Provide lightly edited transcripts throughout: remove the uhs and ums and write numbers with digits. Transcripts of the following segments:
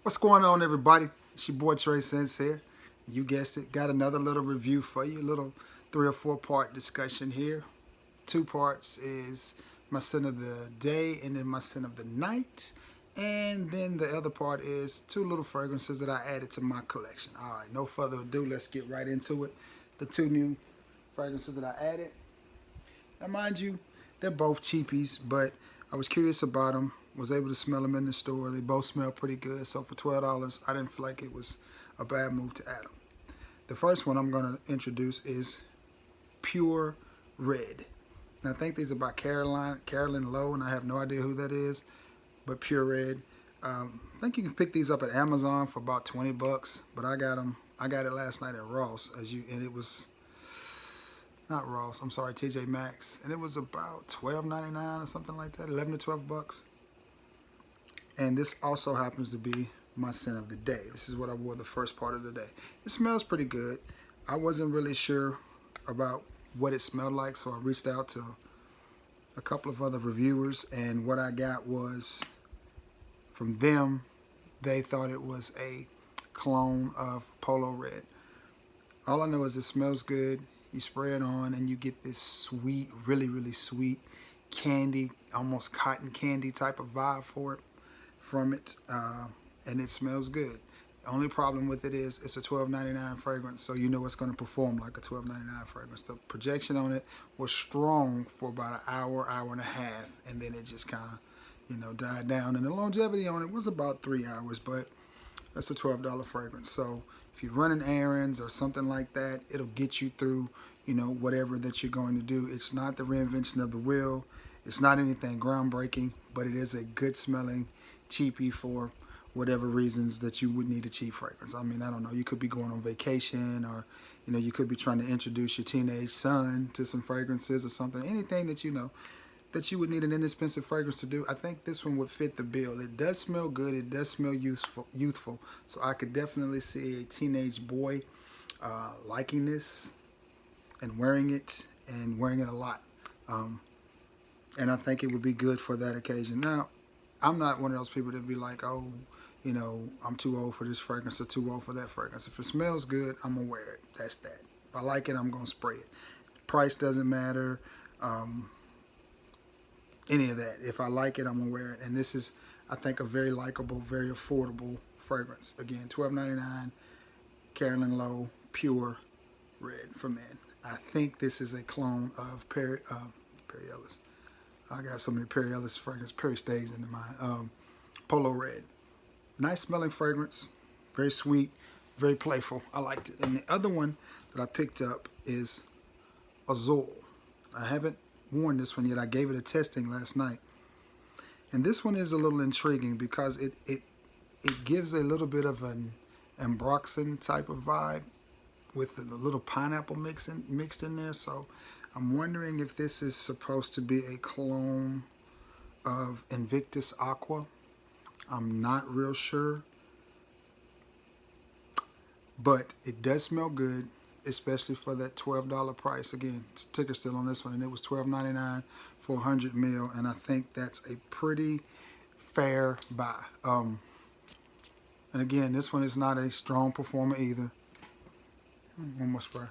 What's going on, everybody? It's your boy Trey Sense here. You guessed it. Got another little review for you. A little 3 or 4 part discussion here. 2 parts is my sin of the day and then my sin of the night. And then the other part is 2 little fragrances that I added to my collection. All right, no further ado, let's get right into it. The 2 new fragrances that I added. Now, mind you, they're both cheapies, but I was curious about them. Was able to smell them in the store. They both smell pretty good. So for $12, I didn't feel like it was a bad move to add them. The first one I'm going to introduce is Pure Red. Now, I think these are by Carolyn Lowe, and I have no idea who that is. But Pure Red. I think you can pick these up at Amazon for about 20 bucks. But I got them. I got it last night at Ross, and it was not Ross. I'm sorry, TJ Maxx, and it was about $12.99 or something like that, 11 to 12 bucks. And this also happens to be my scent of the day. This is what I wore the first part of the day. It smells pretty good. I wasn't really sure about what it smelled like, so I reached out to a couple of other reviewers, and what I got was from them, they thought it was a clone of Polo Red. All I know is it smells good. You spray it on and you get this sweet, really, really sweet candy, almost cotton candy type of vibe from it, and it smells good. The only problem with it is it's a $12.99 fragrance, so you know it's going to perform like a $12.99 fragrance. The projection on it was strong for about an hour, hour and a half, and then it just kind of, died down. And the longevity on it was about 3 hours, but that's a $12 fragrance. So if you're running errands or something like that, it'll get you through, whatever that you're going to do. It's not the reinvention of the wheel. It's not anything groundbreaking, but it is a good smelling cheapie for whatever reasons that you would need a cheap fragrance. I mean, I don't know. You could be going on vacation, or, you could be trying to introduce your teenage son to some fragrances or something. Anything that that you would need an inexpensive fragrance to do, I think this one would fit the bill. It does smell good. It does smell youthful. So I could definitely see a teenage boy liking this and wearing it a lot. And I think it would be good for that occasion. Now, I'm not one of those people that be like, oh, I'm too old for this fragrance or too old for that fragrance. If it smells good, I'm going to wear it. That's that. If I like it, I'm going to spray it. Price doesn't matter. Any of that. If I like it, I'm going to wear it. And this is, I think, a very likable, very affordable fragrance. Again, $12.99, Carolyn Lowe, Pure Red for men. I think this is a clone of Perry Ellis. I got so many Perry Ellis fragrances. Perry stays in mind. Polo Red. Nice smelling fragrance. Very sweet. Very playful. I liked it. And the other one that I picked up is Azul. I haven't worn this one yet. I gave it a testing last night. And this one is a little intriguing because it gives a little bit of an ambroxan type of vibe with a little pineapple mixed in there. So I'm wondering if this is supposed to be a clone of Invictus Aqua. I'm not real sure. But it does smell good, especially for that $12 price. Again, ticker still on this one, and it was $12.99 for 100 ml, and I think that's a pretty fair buy. And again, this one is not a strong performer either. One more spray.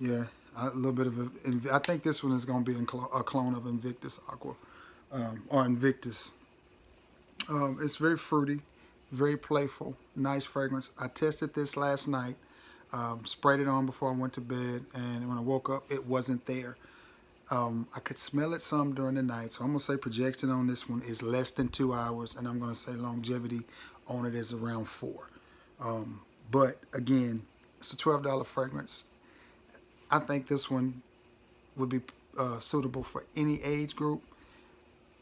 Yeah, a little bit of a. I think this one is going to be a clone of Invictus Aqua, or Invictus. It's very fruity, very playful, nice fragrance. I tested this last night, sprayed it on before I went to bed, and when I woke up, it wasn't there. I could smell it some during the night, so I'm going to say projection on this one is less than 2 hours, and I'm going to say longevity on it is around 4. But again, it's a $12 fragrance. I think this one would be suitable for any age group.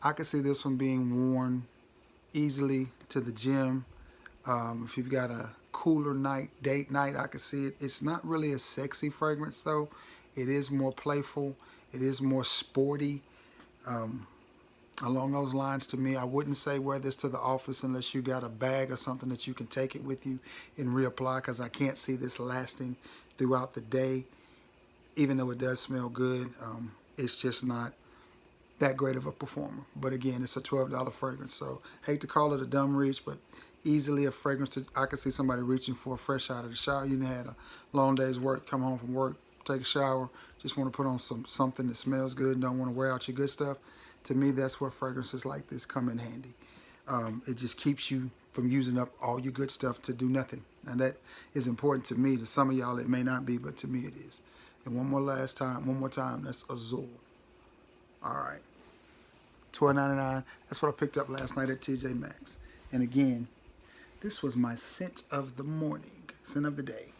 I could see this one being worn easily to the gym. If you've got a cooler night, date night, I could see it. It's not really a sexy fragrance though. It is more playful. It is more sporty. Along those lines to me, I wouldn't say wear this to the office unless you got a bag or something that you can take it with you and reapply, because I can't see this lasting throughout the day. Even though it does smell good, it's just not that great of a performer. But again, it's a $12 fragrance. So hate to call it a dumb reach, but easily a fragrance I could see somebody reaching for fresh out of the shower. You had a long day's work, come home from work, take a shower, just want to put on something that smells good and don't want to wear out your good stuff. To me, that's where fragrances like this come in handy. It just keeps you from using up all your good stuff to do nothing. And that is important to me. To some of y'all, it may not be, but to me, it is. And one more time, that's Azul. All right. $12.99. That's what I picked up last night at TJ Maxx. And again, this was my scent of the morning, scent of the day.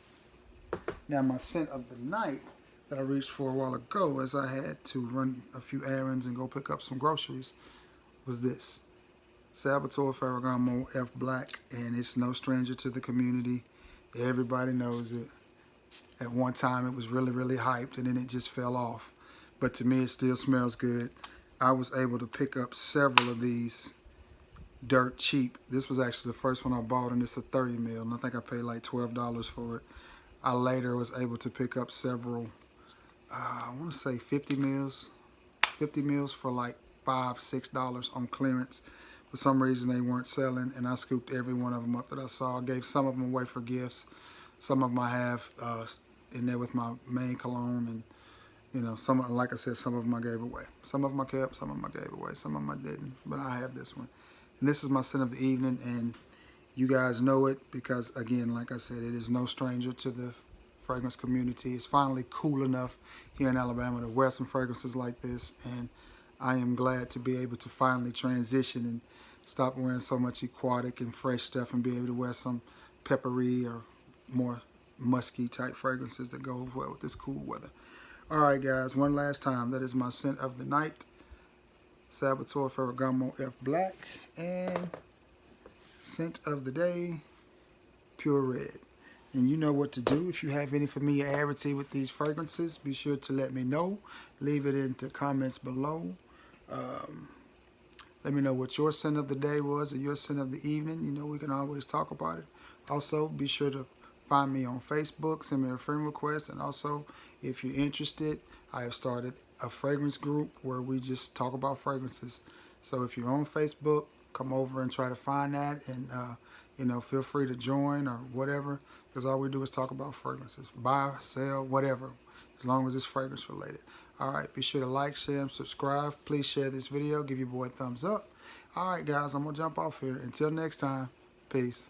Now, my scent of the night that I reached for a while ago, as I had to run a few errands and go pick up some groceries, was this. Salvatore Ferragamo F Black, and it's no stranger to the community. Everybody knows it. At one time, it was really, really hyped, and then it just fell off. But to me, it still smells good. I was able to pick up several of these dirt cheap. This was actually the first one I bought, and it's a 30 mil, and I think I paid like $12 for it. I later was able to pick up several, I want to say 50 mils for like $5, $6 on clearance. For some reason, they weren't selling, and I scooped every one of them up that I saw. I gave some of them away for gifts. Some of them I have in there with my main cologne, and you know, like I said, some of them I gave away. Some of them I kept, some of them I gave away, some of them I didn't, but I have this one. And this is my scent of the evening, and you guys know it because, again, like I said, it is no stranger to the fragrance community. It's finally cool enough here in Alabama to wear some fragrances like this, and I am glad to be able to finally transition and stop wearing so much aquatic and fresh stuff and be able to wear some peppery or more musky type fragrances that go well with this cool weather. All right, guys, one last time. That is my scent of the night, Salvatore Ferragamo F Black, and scent of the day, Pure Red. And you know what to do. If you have any familiarity with these fragrances, be sure to let me know. Leave it in the comments below. Let me know what your scent of the day was or your scent of the evening. You know, we can always talk about it. Also, be sure to find me on Facebook, send me a friend request, and also, if you're interested, I have started a fragrance group where we just talk about fragrances. So if you're on Facebook, come over and try to find that, and you know, feel free to join or whatever, because all we do is talk about fragrances. Buy, sell, whatever, as long as it's fragrance related. All right, be sure to like, share, and subscribe. Please share this video. Give your boy a thumbs up. All right, guys, I'm going to jump off here. Until next time, peace.